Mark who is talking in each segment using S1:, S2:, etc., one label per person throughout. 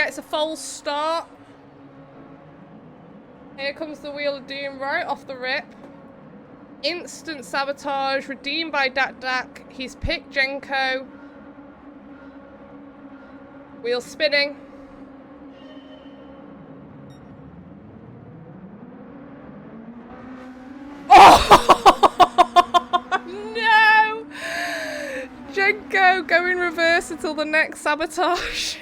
S1: gets a false start. Here comes the Wheel of Doom right off the rip. Instant sabotage, redeemed by Dak. He's picked Jenko. Wheel spinning. Oh! No! Jenko go in reverse until the next sabotage.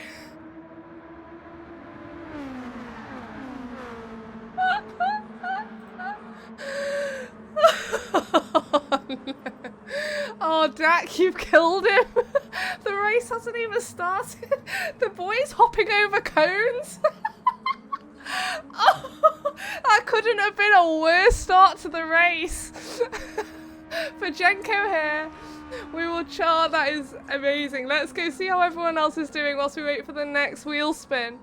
S1: Oh, Dak, you've killed him. The race hasn't even started. The boy's hopping over cones. Oh, that couldn't have been a worse start to the race. For Jenko here, we will chart. That is amazing. Let's go see how everyone else is doing whilst we wait for the next wheel spin.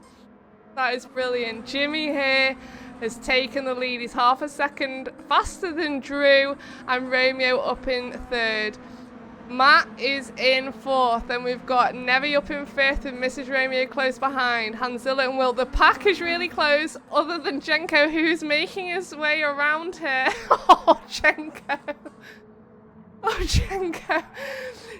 S1: That is brilliant. Jimmy here has taken the lead. He's half a second faster than Drew, and Romeo up in third. Matt is in fourth. Then we've got Nevi up in fifth and Mrs. Romeo close behind. Hanzilla and Will. The pack is really close, other than Jenko, who's making his way around here. Oh, Jenko. Oh, Jenko.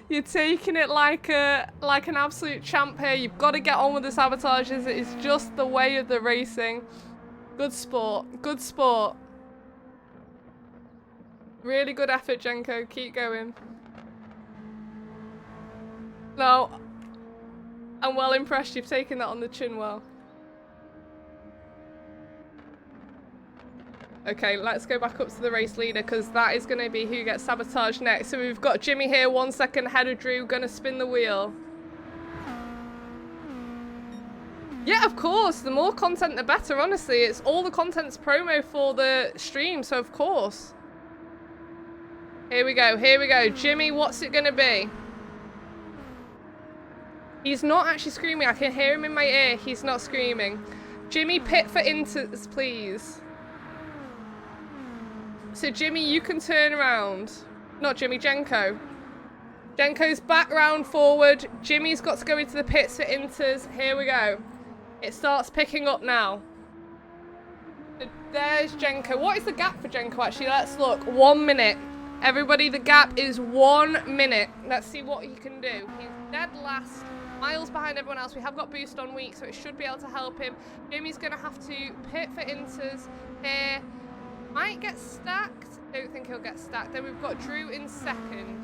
S1: You're taking it like an absolute champ here. You've got to get on with the sabotages. It is just the way of the racing. Good sport. Good sport. Really good effort, Jenko. Keep going. No, I'm well impressed. You've taken that on the chin well. Okay, let's go back up to the race leader, because that is going to be who gets sabotaged next. So we've got Jimmy here, 1 second ahead of Drew, going to spin the wheel. Yeah, of course. The more content, the better, honestly. It's all the content's promo for the stream, so of course. Here we go. Here we go. Jimmy, what's it going to be? He's not actually screaming. I can hear him in my ear. He's not screaming. Jimmy, pit for inters, please. So, Jimmy, you can turn around. Not Jimmy, Jenko. Jenko's back round forward. Jimmy's got to go into the pits for inters. Here we go. It starts picking up now. There's Jenko. What is the gap for Jenko, actually? Let's look. 1 minute. Everybody, the gap is 1 minute. Let's see what he can do. He's dead last. Miles behind everyone else. We have got boost on weak, so it should be able to help him. Jimmy's going to have to pit for inters here. Might get stacked. Don't think he'll get stacked. Then we've got Drew in second.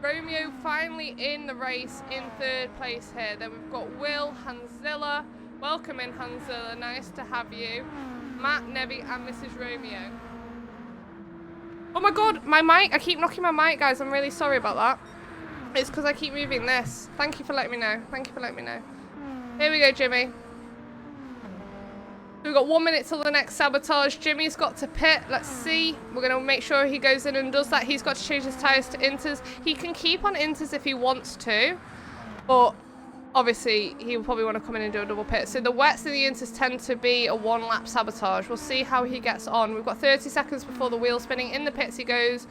S1: Romeo finally in the race in third place here. Then we've got Will, Hanzilla. Welcome in, Hanzilla. Nice to have you. Matt, Nevi, and Mrs. Romeo. Oh my god, my mic. I keep knocking my mic, guys. I'm really sorry about that. It's because I keep moving this. Thank you for letting me know. Thank you for letting me know. Here we go, Jimmy. We've got 1 minute till the next sabotage. Jimmy's got to pit. Let's see. We're going to make sure he goes in and does that. He's got to change his tyres to inters. He can keep on inters if he wants to, but obviously he'll probably want to come in and do a double pit. So the wets and the inters tend to be a 1 lap sabotage. We'll see how he gets on. We've got 30 seconds before the wheel spinning. In the pits he goes.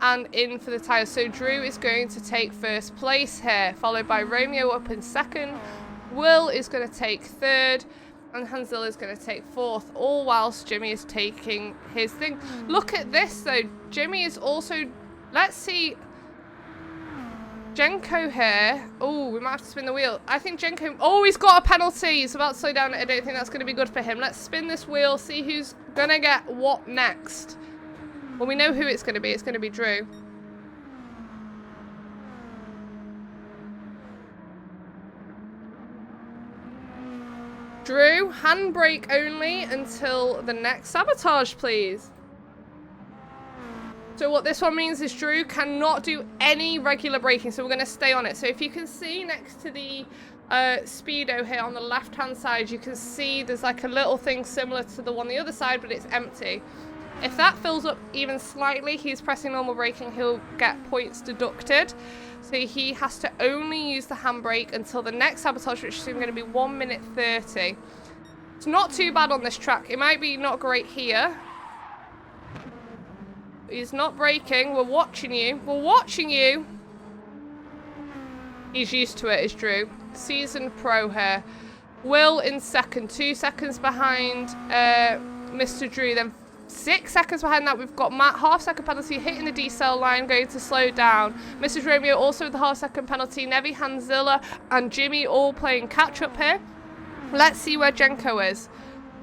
S1: And in for the tyres. So Drew is going to take first place here, followed by Romeo up in second. Will is going to take third, and Hanzilla is going to take fourth, all whilst Jimmy is taking his thing. Look at this though. Jimmy is also, let's see, Jenko here. Oh, we might have to spin the wheel. I think Jenko, oh, he's got a penalty. He's about to slow down. I don't think that's going to be good for him. Let's spin this wheel, see who's going to get what next. Well, we know who it's going to be. It's going to be Drew. Drew, handbrake only until the next sabotage, please. So what this one means is Drew cannot do any regular braking, so we're going to stay on it. So if you can see next to the speedo here on the left-hand side, you can see there's like a little thing similar to the one on the other side, but it's empty. If that fills up even slightly, he's pressing normal braking, he'll get points deducted. So he has to only use the handbrake until the next sabotage, which is going to be 1 minute 30. It's not too bad on this track. It might be not great here. He's not braking. We're watching you. We're watching you. He's used to it, is Drew. Seasoned pro here. Will in second, 2 seconds behind Mr. Drew. Then 6 seconds behind that, we've got Matt, half-second penalty, hitting the decel line, going to slow down. Mrs. Romeo also with the half-second penalty. Nevi, Hanzilla, and Jimmy all playing catch-up here. Let's see where Jenko is.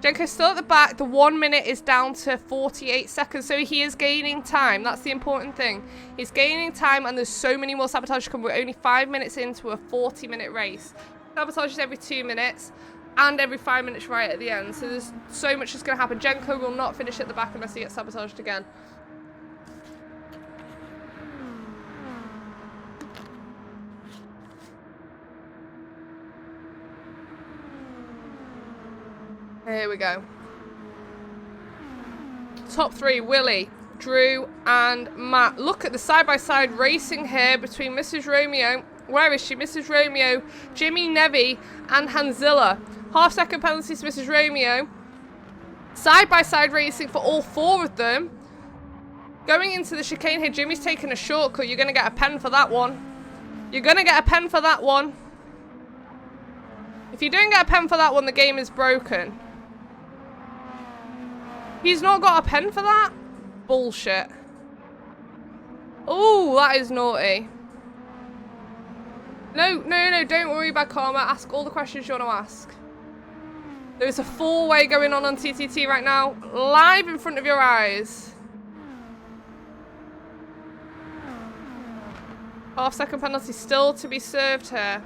S1: Jenko's still at the back. The 1 minute is down to 48 seconds, so he is gaining time. That's the important thing. He's gaining time, and there's so many more sabotages to come. We're only 5 minutes into a 40-minute race. Sabotages every 2 minutes, and every 5 minutes right at the end. So there's so much that's going to happen. Jenko will not finish at the back unless he gets sabotaged again. Here we go. Top 3, Willie, Drew, and Matt. Look at the side-by-side racing here between Mrs. Romeo. Where is she? Mrs. Romeo, Jimmy, Nevi, and Hanzilla. Half-second penalties to Mrs. Romeo. Side-by-side racing for all 4 of them. Going into the chicane here, Jimmy's taking a shortcut. You're going to get a pen for that one. You're going to get a pen for that one. If you don't get a pen for that one, the game is broken. He's not got a pen for that? Bullshit. Oh, that is naughty. No, don't worry about karma. Ask all the questions you want to ask. There's a 4-way going on TTT right now, live in front of your eyes. Half-second penalty still to be served here.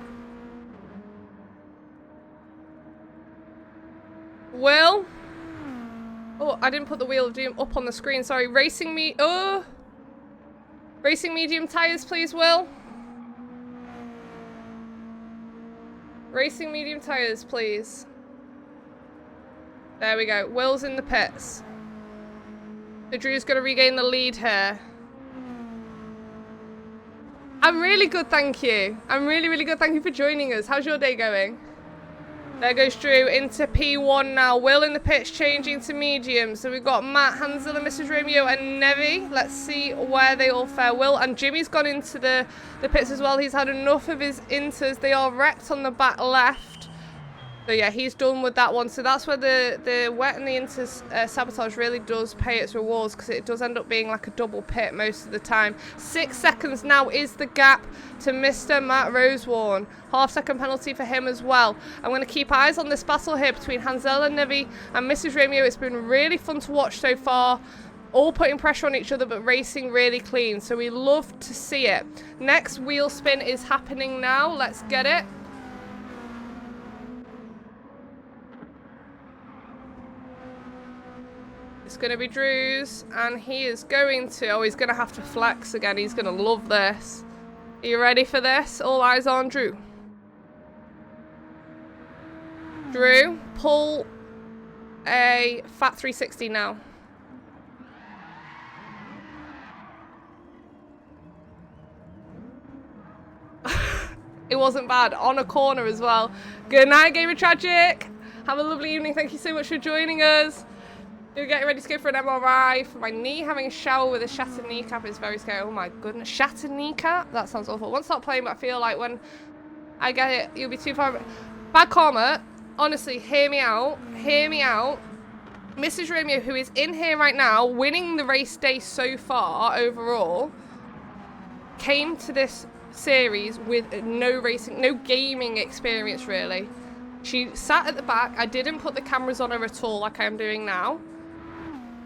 S1: Will? Oh, I didn't put the Wheel of Doom up on the screen. Sorry. Racing medium tires, please, Will. Racing medium tires, please. There we go. Will's in the pits. So Drew's going to regain the lead here. I'm really good, thank you. I'm really, really good. Thank you for joining us. How's your day going? There goes Drew into P1 now. Will in the pitch, changing to medium. So we've got Matt, Hanzilla, Mrs. Romeo, and Nevi. Let's see where they all fare. Will and Jimmy's gone into the pits as well. He's had enough of his inters. They are wrecked on the back left. So yeah, he's done with that one. So that's where the wet and the inters sabotage really does pay its rewards, because it does end up being like a double pit most of the time. 6 seconds now is the gap to Mr. Matt Rosewarne. Half-second penalty for him as well. I'm going to keep eyes on this battle here between Hanzella, Nevi, and Mrs. Romeo. It's been really fun to watch so far. All putting pressure on each other, but racing really clean. So we love to see it. Next wheel spin is happening now. Let's get it. It's going to be Drew's, and he is going to... Oh, he's going to have to flex again. He's going to love this. Are you ready for this? All eyes on Drew. Drew, pull a fat 360 now. It wasn't bad. On a corner as well. Good night, Gamer Tragic. Have a lovely evening. Thank you so much for joining us. We're getting ready to go for an MRI for my knee. Having a shower with a shattered kneecap is very scary. Oh my goodness. Shattered kneecap? That sounds awful. I want to stop playing, but I feel like when I get it, you'll be too far. Bad karma. Honestly, hear me out. Hear me out. Mrs. Romeo, who is in here right now, winning the race day so far overall, came to this series with no racing, no gaming experience really. She sat at the back. I didn't put the cameras on her at all like I am doing now,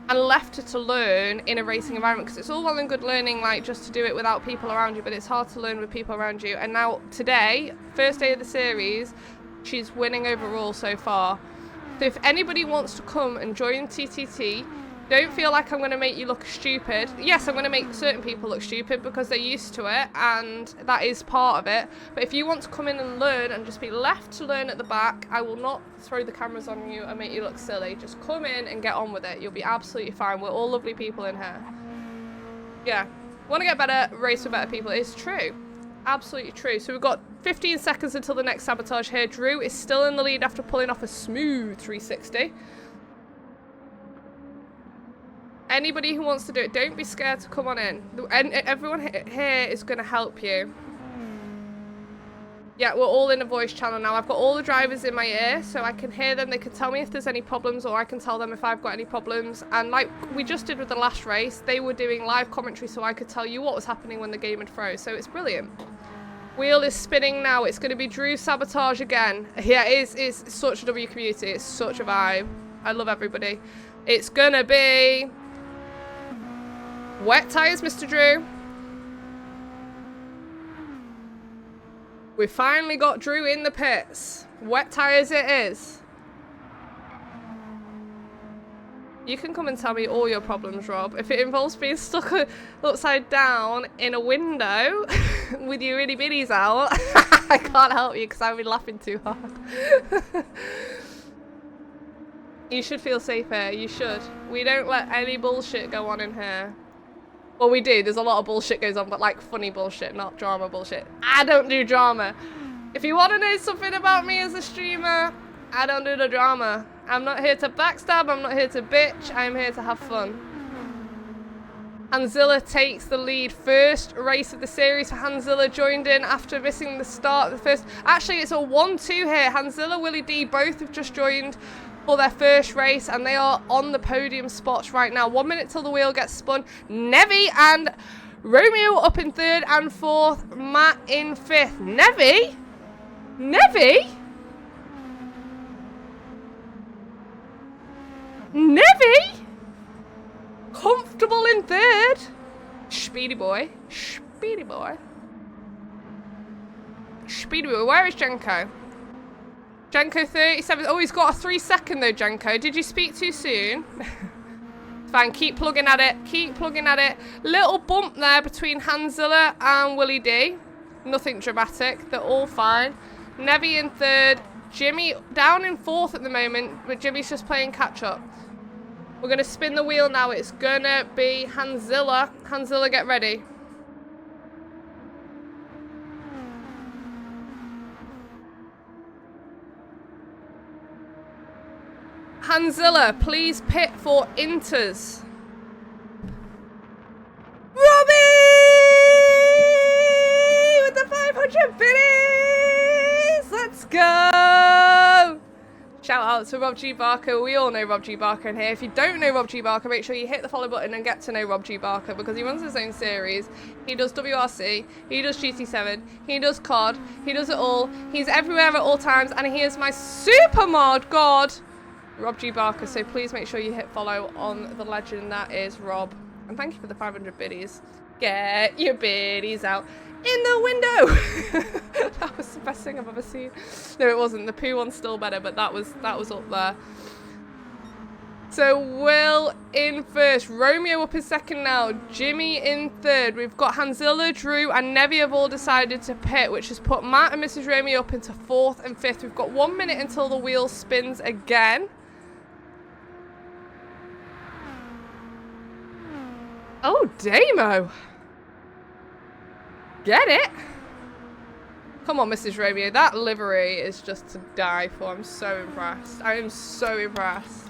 S1: and left her to learn in a racing environment, because it's all well and good learning like just to do it without people around you, but it's hard to learn with people around you. And now today, first day of the series, she's winning overall so far. So if anybody wants to come and join TTT, don't feel like I'm going to make you look stupid. Yes, I'm going to make certain people look stupid because they're used to it, and that is part of it. But if you want to come in and learn and just be left to learn at the back, I will not throw the cameras on you and make you look silly. Just come in and get on with it. You'll be absolutely fine. We're all lovely people in here. Yeah. Want to get better, race with better people. It's true. Absolutely true. So we've got 15 seconds until the next sabotage here. Drew is still in the lead after pulling off a smooth 360. Anybody who wants to do it, don't be scared to come on in. And everyone here is going to help you. Yeah, we're all in a voice channel now. I've got all the drivers in my ear, so I can hear them. They can tell me if there's any problems, or I can tell them if I've got any problems. And like we just did with the last race, they were doing live commentary, so I could tell you what was happening when the game would froze. So it's brilliant. Wheel is spinning now. It's going to be Drew Sabotage again. Yeah, it's such a W community. It's such a vibe. I love everybody. It's going to be wet tyres, Mr. Drew. We finally got Drew in the pits. Wet tyres it is. You can come and tell me all your problems, Rob. If it involves being stuck upside down in a window with your itty bitties out, I can't help you because I've been laughing too hard. You should feel safe here. You should. We don't let any bullshit go on in here. Well, we do. There's a lot of bullshit goes on, but like funny bullshit, not drama bullshit. I don't do drama. If you want to know something about me as a streamer, I don't do the drama. I'm not here to backstab. I'm not here to bitch. I'm here to have fun. Hanzilla takes the lead. First race of the series for Hanzilla, joined in after missing the start. The first. Actually, it's a 1-2 here. Hanzilla, Willie D, both have just joined for their first race, and they are on the podium spots right now. 1 minute till the wheel gets spun. Nevi and Romeo up in third and fourth. Matt in fifth. Nevi? Nevi? Nevi? Comfortable in third. Speedy boy. Speedy boy. Speedy boy. Where is Jenko? Jenko 37. Oh, he's got a 3-second though, Jenko. Did you speak too soon? Fine, keep plugging at it. Keep plugging at it. Little bump there between Hanzilla and Willie D. Nothing dramatic. They're all fine. Nevi in third. Jimmy down in fourth at the moment, but Jimmy's just playing catch up. We're going to spin the wheel now. It's going to be Hanzilla. Hanzilla, get ready. Hanzilla, please pit for inters. Robbie with the 500 biddies. Let's go. Shout out to Rob G. Barker. We all know Rob G. Barker in here. If you don't know Rob G. Barker, make sure you hit the follow button and get to know Rob G. Barker, because he runs his own series. He does WRC, he does GT7, he does COD, he does it all. He's everywhere at all times, and he is my super mod god, Rob G. Barker. So please make sure you hit follow on the legend that is Rob. And thank you for the 500 biddies. Get your biddies out in the window. That was the best thing I've ever seen. No, it wasn't. The poo one's still better, but that was up there. So Will in first, Romeo up in second now, Jimmy in third. We've got Hanzilla, Drew and Nevi have all decided to pit, which has put Matt and Mrs. Romeo up into fourth and fifth. We've got 1 minute until the wheel spins again. Oh, Damo. Get it? Come on, Mrs. Romeo. That livery is just to die for. I'm so impressed. I am so impressed.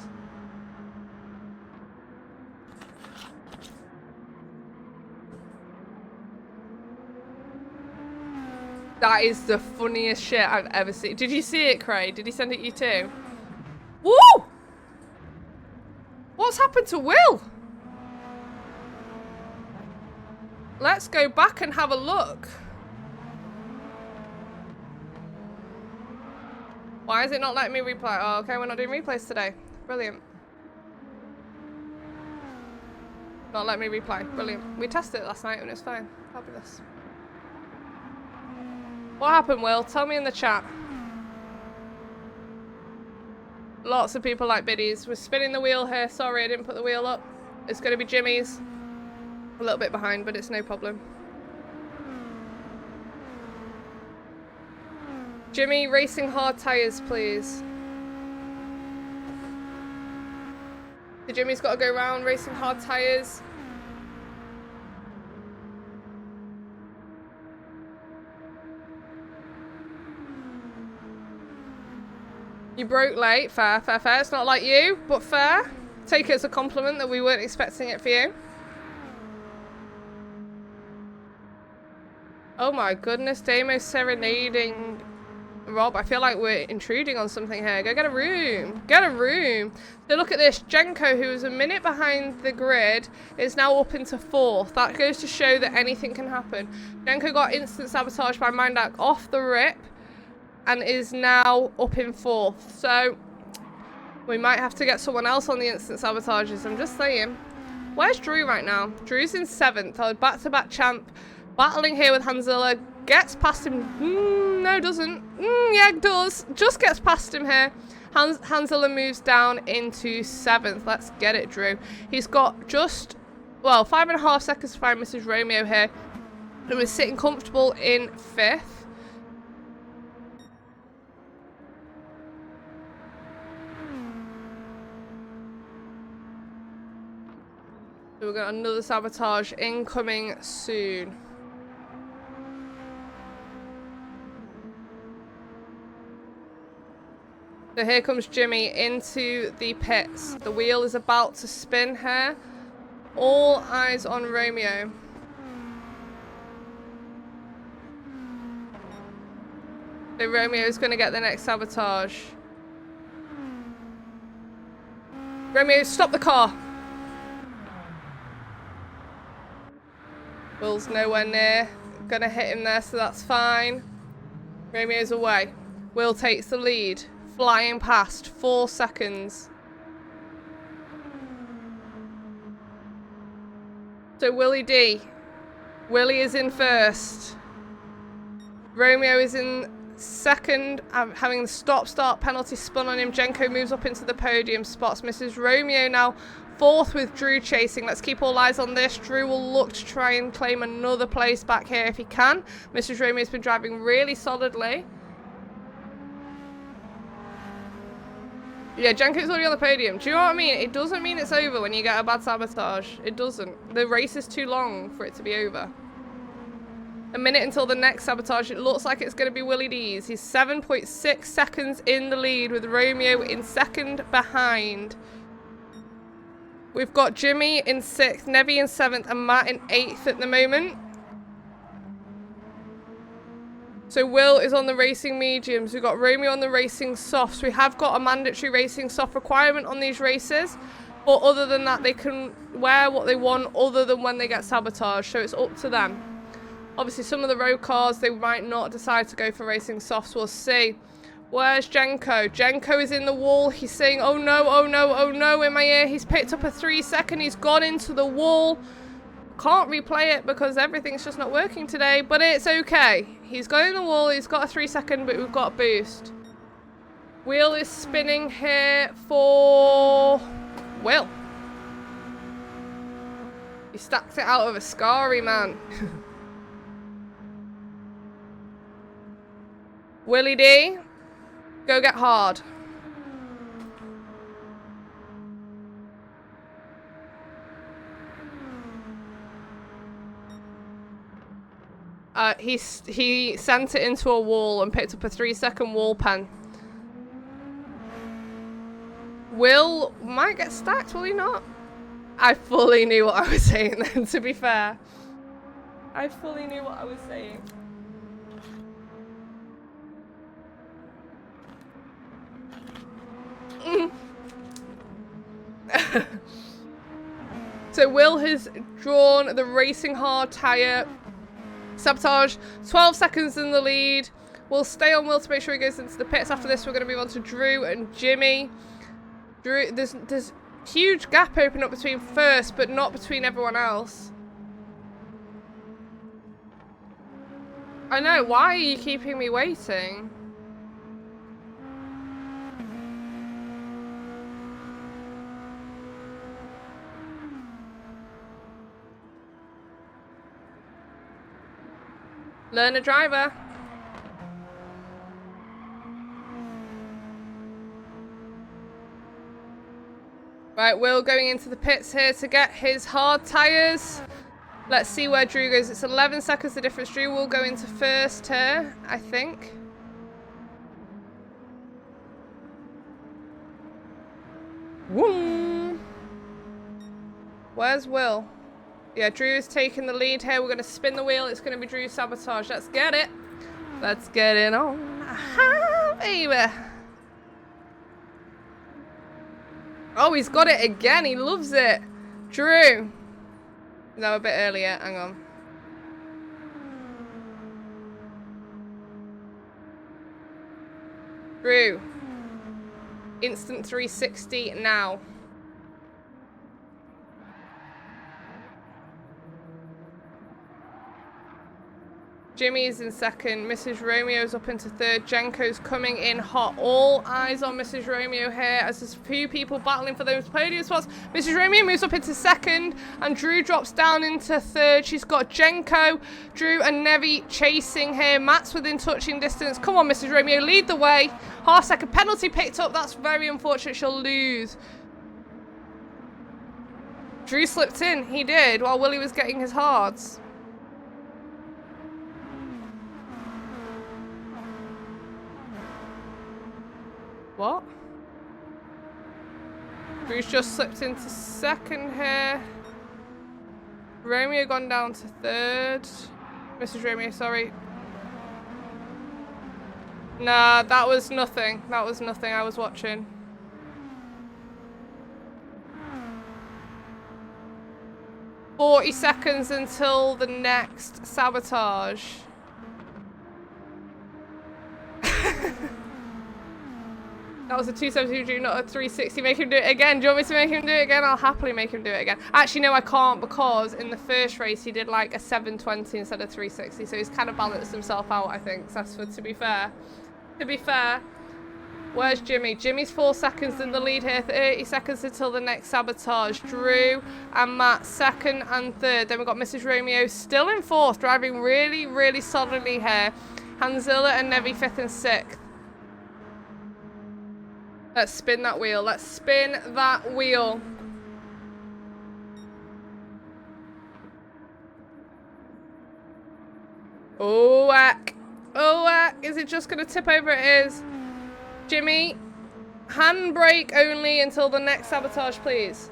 S1: That is the funniest shit I've ever seen. Did you see it, Craig? Did he send it you too? Woo! What's happened to Will? Let's go back and have a look. Why is it not letting me replay? Oh, okay, we're not doing replays today. Brilliant. Not letting me replay. Brilliant. We tested it last night and it's fine. Fabulous. What happened, Will? Tell me in the chat. Lots of people like biddies. We're spinning the wheel here. Sorry, I didn't put the wheel up. It's going to be Jimmy's. A little bit behind, but it's no problem. Jimmy, racing hard tyres, please. The Jimmy's got to go round racing hard tyres. You broke late. Fair, fair, fair. It's not like you, but fair. Take it as a compliment that we weren't expecting it for you. Oh my goodness, Damo's serenading Rob. I feel like we're intruding on something here. Go get a room. Get a room. So look at this. Jenko, who was a minute behind the grid, is now up into 4th. That goes to show that anything can happen. Jenko got instant sabotage by Mindak off the rip and is now up in 4th. So we might have to get someone else on the instant sabotages. I'm just saying. Where's Drew right now? Drew's in 7th. Our back-to-back champ. Battling here with Hanzilla. Gets past him. No, doesn't. Yeah, it does. Just gets past him here. Hanzilla moves down into 7th. Let's get it, Drew. He's got just, well, 5.5 seconds to find Mrs. Romeo here, who is sitting comfortable in 5th. So we've got another sabotage incoming soon. So here comes Jimmy into the pits. The wheel is about to spin here. All eyes on Romeo. So Romeo is going to get the next sabotage. Romeo, stop the car. Will's nowhere near. Gonna hit him there, so that's fine. Romeo's away. Will takes the lead. Flying past. 4 seconds. So Willie D. Willie is in 1st. Romeo is in 2nd. Having the stop-start penalty spun on him. Jenko moves up into the podium. Spots Mrs. Romeo now 4th with Drew chasing. Let's keep all eyes on this. Drew will look to try and claim another place back here if he can. Mrs. Romeo's been driving really solidly. Yeah, Jenko's already on the podium. Do you know what I mean? It doesn't mean it's over when you get a bad sabotage. It doesn't. The race is too long for it to be over. A minute until the next sabotage. It looks like it's going to be Willie D's. He's 7.6 seconds in the lead with Romeo in 2nd behind. We've got Jimmy in 6th, Nevi in 7th, and Matt in 8th at the moment. So Will is on the racing mediums. We've got Romeo on the racing softs. We have got a mandatory racing soft requirement on these races. But other than that, they can wear what they want other than when they get sabotaged. So it's up to them. Obviously, some of the road cars, they might not decide to go for racing softs. We'll see. Where's Jenko? Jenko is in the wall. He's saying, oh no, oh no, oh no, in my ear. He's picked up a 3 second. He's gone into the wall. Can't replay it because everything's just not working today, but it's okay. He's got in the wall. He's got a 3 second, but we've got a boost. Wheel is spinning here for Will. He stacked it out of a scary man. Willie D, go get hard. He sent it into a wall and picked up a 3 second wall pen. Will might get stacked, will he not? I fully knew what I was saying then, to be fair. I fully knew what I was saying. So Will has drawn the racing hard tyre. Sabotage, 12 seconds in the lead. We'll stay on Will to make sure he goes into the pits. After this, we're going to move on to Drew and Jimmy. Drew, there's huge gap open up between first, but not between everyone else. I know, why are you keeping me waiting? Learn a driver. Right, Will going into the pits here to get his hard tyres. Let's see where Drew goes. It's 11 seconds the difference. Drew will go into first here, I think. Whoom. Where's Will? Yeah, Drew is taking the lead here. We're going to spin the wheel. It's going to be Drew's sabotage. Let's get it. Let's get it on. Aha, baby. Oh, he's got it again. He loves it. Drew. No, a bit earlier. Hang on. Drew. Instant 360 now. Jimmy's in second. Mrs. Romeo's up into third. Jenko's coming in hot. All eyes on Mrs. Romeo here as there's a few people battling for those podium spots. Mrs. Romeo moves up into second and Drew drops down into third. She's got Jenko, Drew and Nevi chasing here. Matt's within touching distance. Come on, Mrs. Romeo, lead the way. Half-second penalty picked up. That's very unfortunate. She'll lose. Drew slipped in. He did while Willie was getting his hards. What? Drew's just slipped into second here. Romeo gone down to third. Mrs. Romeo, sorry. Nah, that was nothing. That was nothing. I was watching. "40 seconds until the next sabotage." That was a 272, not a 360. Make him do it again. Do you want me to make him do it again? I'll happily make him do it again. Actually, no, I can't, because in the first race he did like a 720 instead of 360. So he's kind of balanced himself out, I think. So that's to be fair. To be fair. Where's Jimmy? Jimmy's 4 seconds in the lead here. 30 seconds until the next sabotage. Drew and Matt second and third. Then we've got Mrs. Romeo still in fourth, driving really, really solidly here. Hanzilla and Nevi fifth and sixth. Let's spin that wheel. Let's spin that wheel. Oh, whack. Oh, whack. Is it just going to tip over? It is. Jimmy, handbrake only until the next sabotage, please.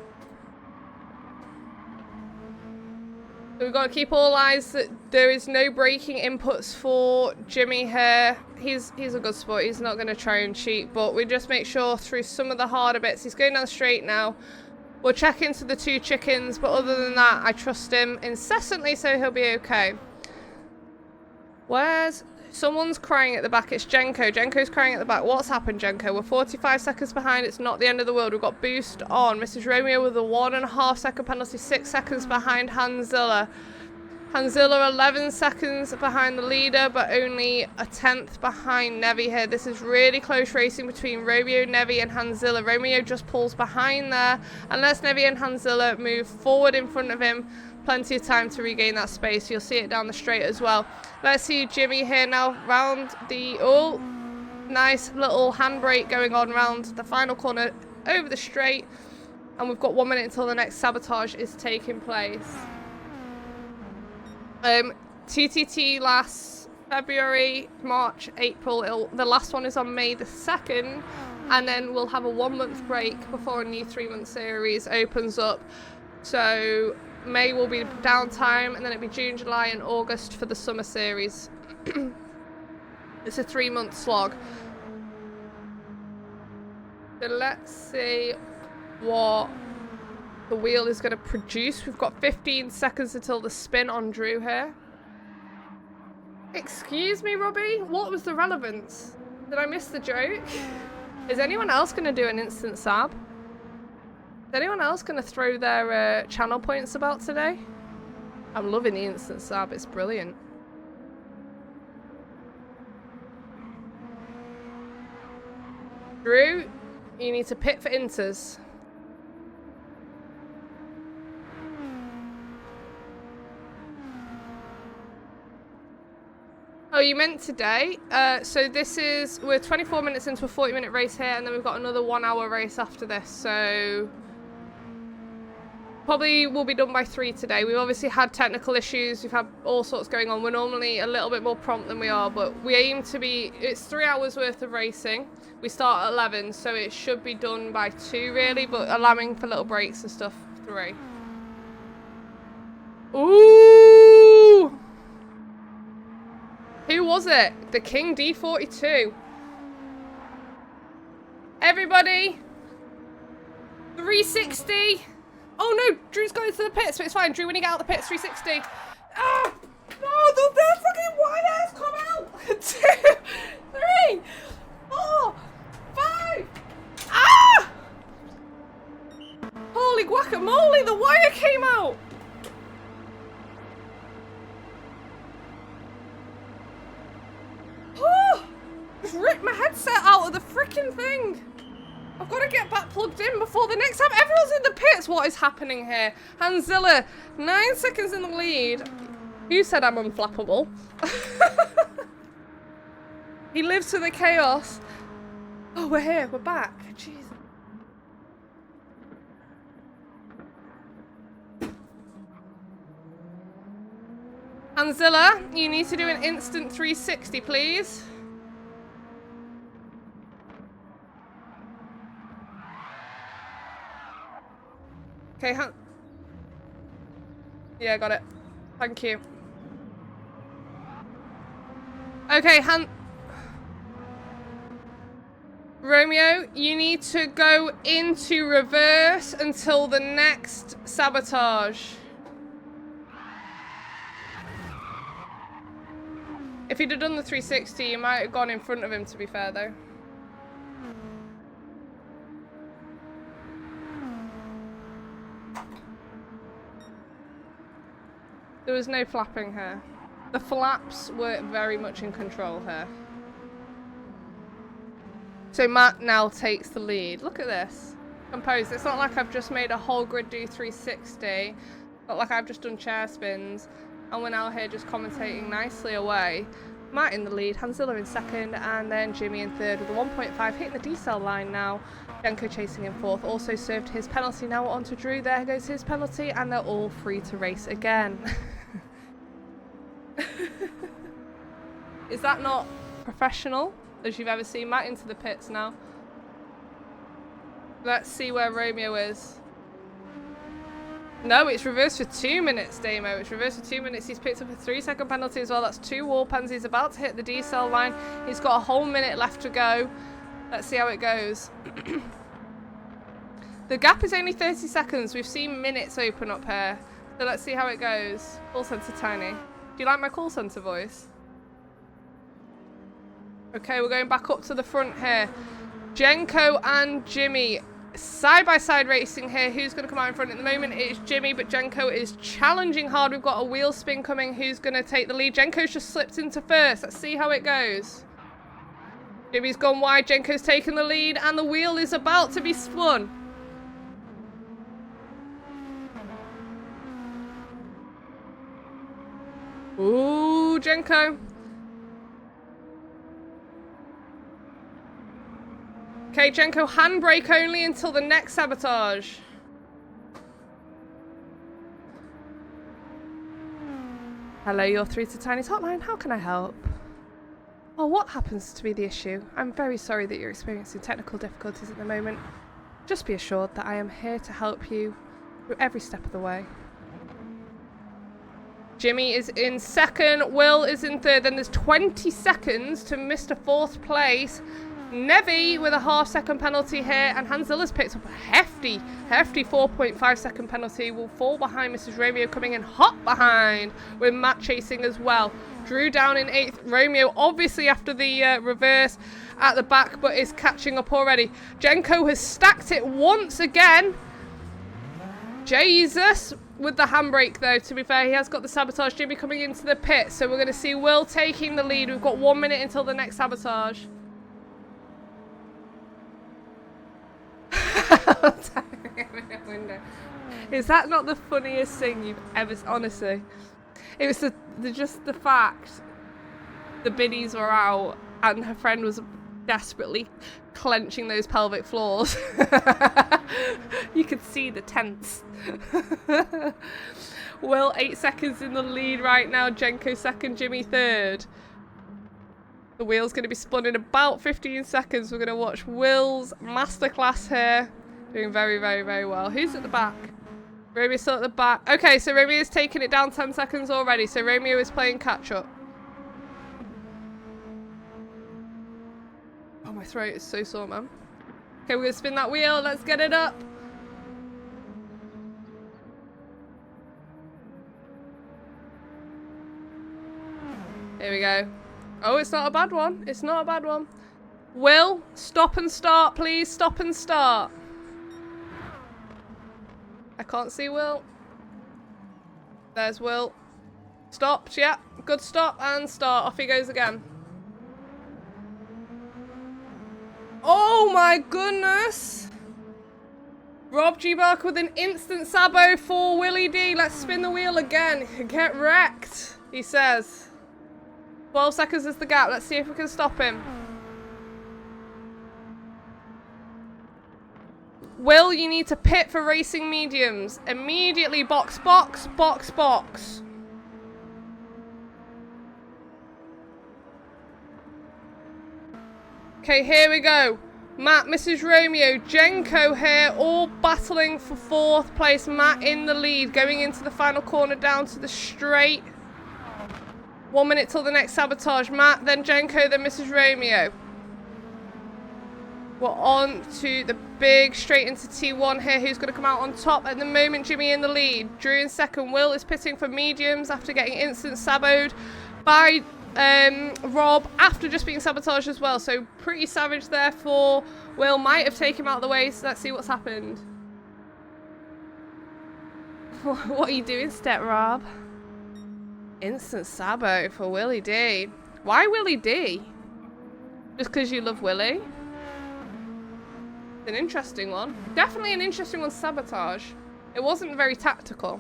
S1: So we've got to keep all eyes that there is no braking inputs for Jimmy here. He's a good sport. He's not going to try and cheat, but we just make sure through some of the harder bits. He's going down straight now. We'll check into the two chickens, but other than that, I trust him incessantly, so he'll be okay. Where's... Someone's crying at the back. It's Jenko. Jenko's crying at the back. What's happened, Jenko? We're 45 seconds behind. It's not the end of the world. We've got boost on. Mrs. Romeo with a 1.5 second penalty. 6 seconds behind Hanzilla. Hanzilla 11 seconds behind the leader, but only a 10th behind Nevi here. This is really close racing between Romeo, Nevi and Hanzilla. Romeo just pulls behind there and lets Nevi and Hanzilla move forward in front of him. Plenty of time to regain that space. You'll see it down the straight as well. Let's see Jimmy here now round the... Oh, nice little handbrake going on round the final corner over the straight. And we've got 1 minute until the next sabotage is taking place. TTT lasts February, March, April. The last one is on May the 2nd. And then we'll have a 1 month break before a new 3-month series opens up. So... May will be downtime, and then it'll be June, July, and August for the summer series. It's a 3-month slog. So let's see what the wheel is going to produce. We've got 15 seconds until the spin on Drew here. Excuse me, Robbie? What was the relevance? Did I miss the joke? Is anyone else going to do an instant sab? Is anyone else going to throw their channel points about today? I'm loving the instant sab. It's brilliant. Drew, you need to pit for inters. Oh, you meant today? So this is... We're 24 minutes into a 40-minute race here, and then we've got another 1-hour race after this, so... Probably will be done by 3 today. We've obviously had technical issues. We've had all sorts going on. We're normally a little bit more prompt than we are, but we aim to be... It's 3 hours worth of racing. We start at 11, so it should be done by 2, really, but allowing for little breaks and stuff, 3. Ooh! Who was it? The King D42. Everybody! 360! Oh no, Drew's going to the pits, but it's fine. Drew, when you get out the pits, 360. Ah! No, the fucking wires come out! 2, 3, 4, 5. Ah! Holy guacamole, the wire came out! Oh! Just ripped my headset out of the freaking thing. I've got to get back plugged in before the next time. Everyone's in the pits. What is happening here? Hanzilla, 9 seconds in the lead. You said I'm unflappable. He lives to the chaos. Oh, we're here. We're back. Jesus. Hanzilla, you need to do an instant 360, please. Okay, yeah, got it. Thank you. Okay, Romeo, you need to go into reverse until the next sabotage. If he'd have done the 360, you might have gone in front of him, to be fair, though. There was no flapping here. The flaps were very much in control here. So Matt now takes the lead. Look at this. Composed. It's not like I've just made a whole grid do 360. Not like I've just done chair spins. And we're now here just commentating nicely away. Matt in the lead, Hanzilla in second, and then Jimmy in third with a 1.5 hitting the decel line now. Janko chasing in fourth, also served his penalty. Now on to Drew, there goes his penalty, and they're all free to race again. Is that not professional, as you've ever seen? Matt into the pits now. Let's see where Romeo is. No, it's reversed for 2 minutes, Damo. It's reversed for 2 minutes. He's picked up a 3-second penalty as well. That's 2 wall pens. He's about to hit the decel line. He's got a whole minute left to go. Let's see how it goes. The gap is only 30 seconds. We've seen minutes open up here. So let's see how it goes. Call centre Tiny. Do you like my call centre voice? Okay, we're going back up to the front here. Jenko and Jimmy side-by-side racing here. Who's going to come out in front? At the moment it is Jimmy, but Jenko is challenging hard. We've got a wheel spin coming. Who's going to take the lead? Jenko's just slipped into first. Let's see how it goes. Jimmy's gone wide. Jenko's taken the lead, and the wheel is about to be spun. Ooh, Jenko. Okay, Jenko, handbrake only until the next sabotage. Hello, you're through to Tiny's hotline. How can I help? Oh, what happens to be the issue? I'm very sorry that you're experiencing technical difficulties at the moment. Just be assured that I am here to help you through every step of the way. Jimmy is in second. Will is in third. Then there's 20 seconds to Mr. Fourth place. Nevi with a half-second penalty here, and Hanzilla's picked up a hefty 4.5-second penalty. Will fall behind Mrs. Romeo, coming in hot behind with Matt chasing as well. Drew down in 8th. Romeo obviously after the reverse at the back, but is catching up already. Jenko has stacked it once again. Jesus with the handbrake though, to be fair. He has got the sabotage. Jimmy coming into the pit, so we're going to see Will taking the lead. We've got 1 minute until the next sabotage. Is that not the funniest thing you've ever... Honestly, it was just the fact the biddies were out and her friend was desperately clenching those pelvic floors. You could see the tense. Will 8 seconds in the lead right now. Jenko second, Jimmy third. The wheel's going to be spun in about 15 seconds. We're going to watch Will's masterclass here. Doing very, very, very well. Who's at the back? Romeo's still at the back. Okay, so Romeo's taken it down 10 seconds already. So Romeo is playing catch up. Oh, my throat is so sore, man. Okay, we're going to spin that wheel. Let's get it up. Here we go. Oh, it's not a bad one. It's not a bad one. Will, stop and start, please. Stop and start. I can't see Will. There's Will. Stopped, yeah. Good stop and start. Off he goes again. Oh my goodness. Rob G. Barker with an instant sabo for Willie D. Let's spin the wheel again. Get wrecked, he says. 12 seconds is the gap. Let's see if we can stop him. Will, you need to pit for racing mediums. Immediately box, box, box, box. Okay, here we go. Matt, Mrs. Romeo, Jenko here, all battling for 4th place. Matt in the lead, going into the final corner down to the straight. 1 minute till the next sabotage. Matt, then Jenko, then Mrs. Romeo. We're on to the big straight into T1 here. Who's going to come out on top? At the moment, Jimmy in the lead. Drew in second. Will is pitting for mediums after getting instant saboed by Rob after just being sabotaged as well. So pretty savage there for Will. Might have taken him out of the way. So let's see what's happened. What are you doing, Step Rob? Instant sabo for Willie D. Why Willie D? Just because you love Willie? An interesting one. Definitely an interesting one, sabotage. It wasn't very tactical.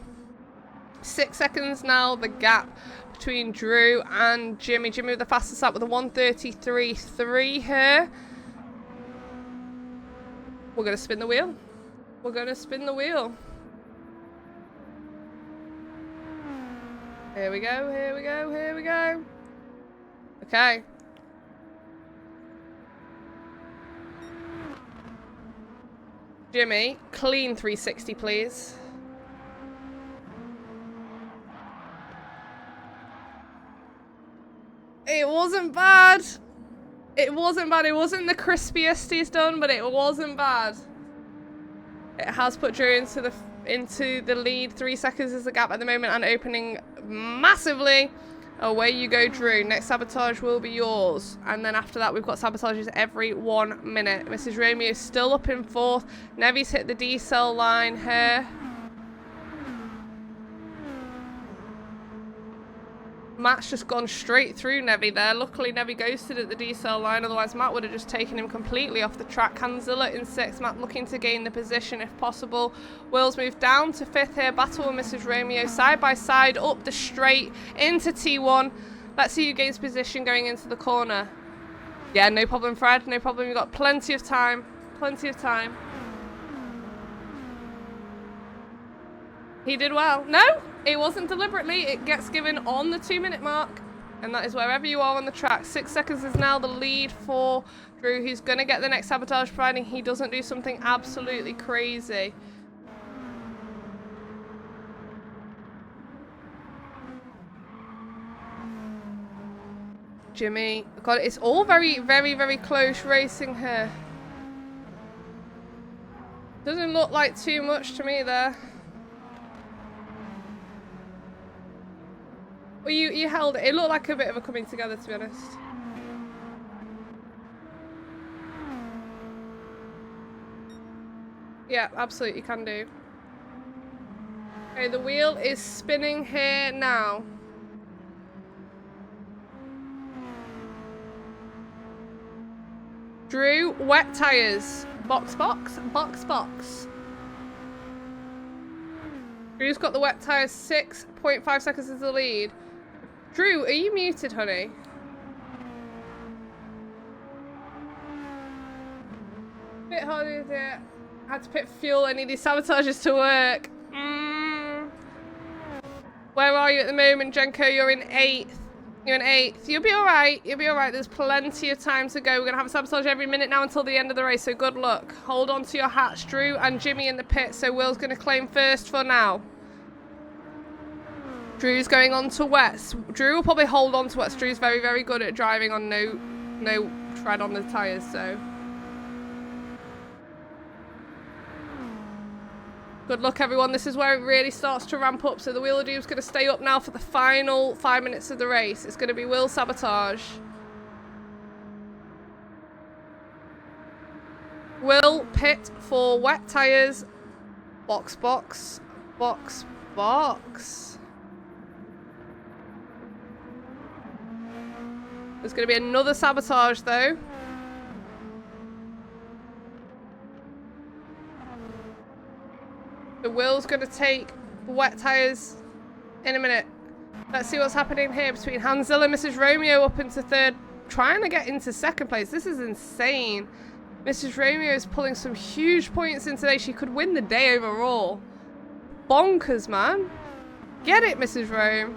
S1: 6 seconds now, the gap between Drew and Jimmy. Jimmy with the fastest lap with a 1:33.3 here. We're going to spin the wheel. We're going to spin the wheel. Here we go, here we go, here we go. Okay. Jimmy, clean 360, please. It wasn't bad. It wasn't bad. It wasn't the crispiest he's done, but it wasn't bad. It has put Drew into the lead. 3 seconds is the gap at the moment and opening massively. Away you go, Drew. Next sabotage will be yours. And then after that, we've got sabotages every 1 minute. Mrs. Romeo is still up in 4th. Nevi's hit the D-cell line here. Matt's just gone straight through Nevi there. Luckily, Nevi ghosted at the D-cell line. Otherwise, Matt would have just taken him completely off the track. Hanzilla in 6th. Matt looking to gain the position if possible. Will's moved down to 5th here. Battle with Mrs. Romeo. Side by side, up the straight, into T1. Let's see who gains position going into the corner. Yeah, no problem, Fred. No problem. You've got plenty of time. Plenty of time. He did well. No, it wasn't deliberately. It gets given on the 2 minute mark. And that is wherever you are on the track. 6 seconds is now the lead for Drew. He's going to get the next sabotage, providing he doesn't do something absolutely crazy. Jimmy. God, it's all very, very, very close racing here. Doesn't look like too much to me there. Well, you held it. It looked like a bit of a coming together, to be honest. Yeah, absolutely can do. Okay, the wheel is spinning here now. Drew, wet tyres. Box, box, box, box. Drew's got the wet tyres. 6.5 seconds is the lead. Drew, are you muted, honey? Bit harder there. Had to put fuel. I need these sabotages to work. Where are you at the moment, Jenko? You're in 8th. You're in 8th. You'll be alright. You'll be alright. There's plenty of time to go. We're going to have a sabotage every minute now until the end of the race, so good luck. Hold on to your hats. Drew and Jimmy in the pit, so Will's going to claim first for now. Drew's going on to wets. Drew will probably hold on to wets. Drew's very, very good at driving on no tread on the tyres, so. Good luck, everyone. This is where it really starts to ramp up. So the Wheel of Doom's going to stay up now for the final 5 minutes of the race. It's going to be Will Sabotage. Will pit for wet tyres. Box, box, box, box. There's going to be another sabotage, though. The Will's going to take wet tyres in a minute. Let's see what's happening here between Hanzilla and Mrs. Romeo up into 3rd. Trying to get into 2nd place. This is insane. Mrs. Romeo is pulling some huge points in today. She could win the day overall. Bonkers, man. Get it, Mrs. Rome.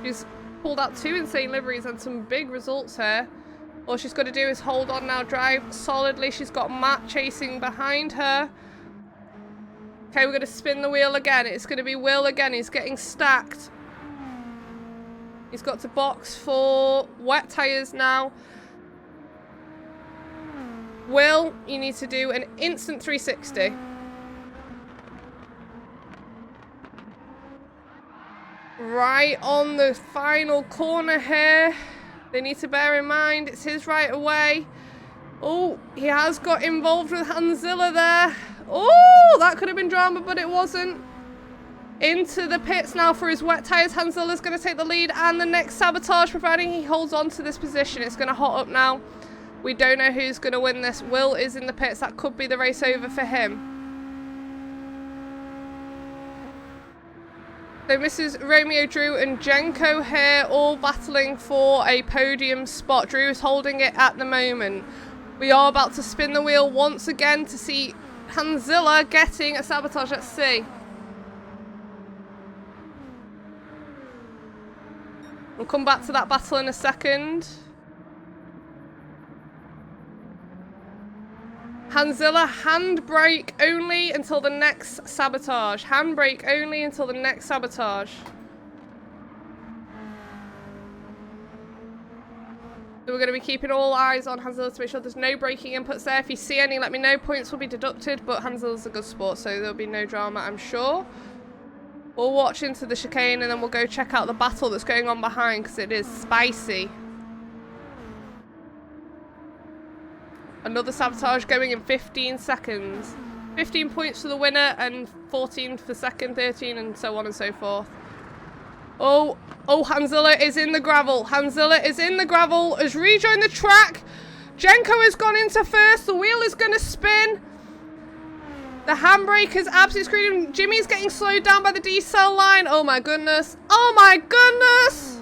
S1: She's pulled out 2 insane liveries and some big results here. All she's got to do is hold on now, drive solidly. She's got Matt chasing behind her. Okay, we're going to spin the wheel again. It's going to be Will again. He's getting stacked. He's got to box for wet tyres now. Will, you need to do an instant 360. Right on the final corner here. They need to bear in mind it's his right away. Oh, he has got involved with Hanzilla there. Oh, that could have been drama, but it wasn't. Into the pits now for his wet tyres. Hanzilla's going to take the lead and the next sabotage, providing he holds on to this position. It's going to hot up now. We don't know who's going to win this. Will is in the pits. That could be the race over for him. So Mrs. Romeo, Drew and Jenko here all battling for a podium spot. Drew is holding it at the moment. We are about to spin the wheel once again to see Hanzilla getting a sabotage. Let's see. We'll come back to that battle in a second. Hanzilla, handbrake only until the next sabotage. Handbrake only until the next sabotage. So we're going to be keeping all eyes on Hanzilla to make sure there's no braking inputs there. If you see any, let me know. Points will be deducted, but Hanzilla's a good sport, so there'll be no drama, I'm sure. We'll watch into the chicane and then we'll go check out the battle that's going on behind, because it is spicy. Another sabotage going in 15 seconds. 15 points for the winner and 14 for second, 13 and so on and so forth. Oh, Hanzilla is in the gravel. Hanzilla is in the gravel, has rejoined the track. Jenko has gone into first. The wheel is going to spin. The handbrake is absolutely screwed him. Jimmy's getting slowed down by the decel line. Oh my goodness. Oh my goodness.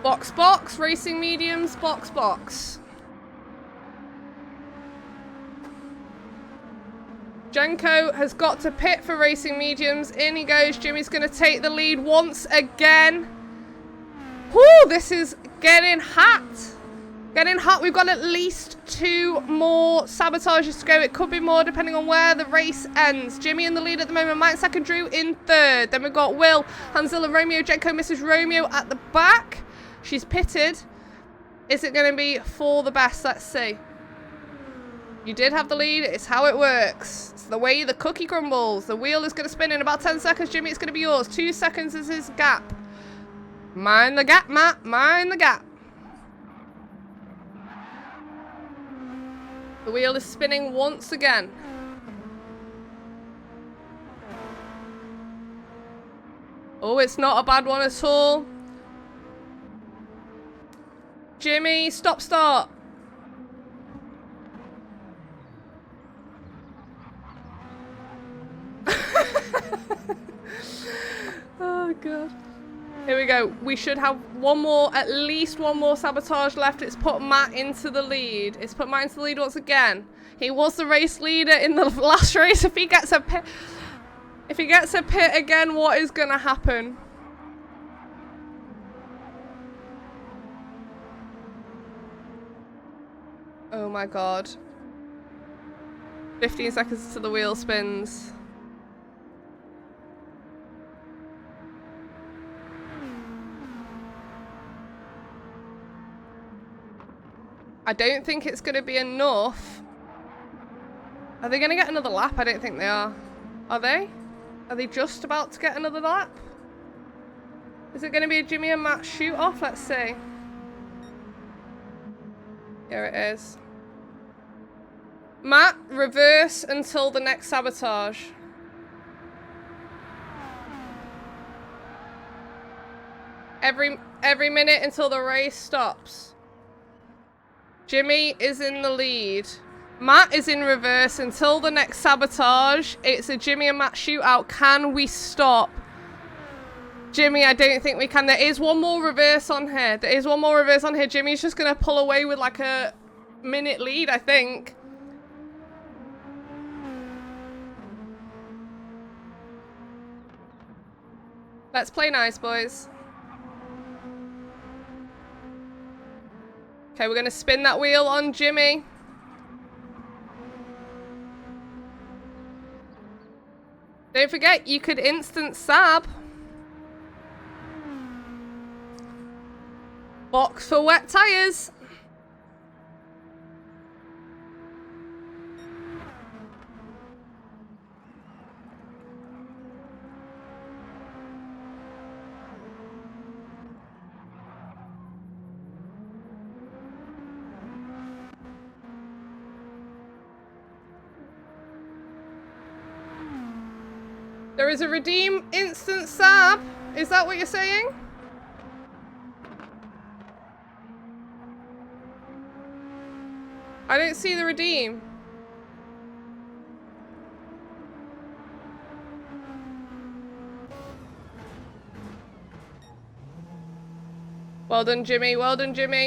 S1: Box, box, racing mediums, box, box. Jenko has got to pit for racing mediums. In he goes. Jimmy's going to take the lead once again. Whoo, this is getting hot. Getting hot. We've got at least 2 more sabotages to go. It could be more depending on where the race ends. Jimmy in the lead at the moment. Mike second, Drew in third. Then we've got Will, Hanzilla, Romeo, Jenko, Mrs. Romeo at the back. She's pitted. Is it going to be for the best? Let's see. You did have the lead. It's how it works. It's the way the cookie crumbles. The wheel is going to spin in about 10 seconds. Jimmy, it's going to be yours. 2 seconds is his gap. Mind the gap, Matt. Mind the gap. The wheel is spinning once again. Oh, it's not a bad one at all. Jimmy, stop, start. Oh, God. Here we go. We should have one more, at least one more sabotage left. It's put Matt into the lead. It's put Matt into the lead once again. He was the race leader in the last race. If he gets a If he gets a pit again, what is gonna happen? Oh my god. 15 seconds until the wheel spins. I don't think it's going to be enough. Are they going to get another lap? I don't think they are. Are they? Are they just about to get another lap? Is it going to be a Jimmy and Matt shoot off? Let's see. Here it is. Matt, reverse until the next sabotage. Every minute until the race stops. Jimmy is in the lead. Matt is in reverse until the next sabotage. It's a Jimmy and Matt shootout. Can we stop? Jimmy, I don't think we can. There is one more reverse on here. There is one more reverse on here. Jimmy's just going to pull away with like a minute lead, I think. Let's play nice, boys. Okay, we're going to spin that wheel on Jimmy. Don't forget, you could instant sab. Box for wet tires. There is a redeem instant sab. Is that what you're saying? I don't see the redeem. Well done, Jimmy. Well done, Jimmy.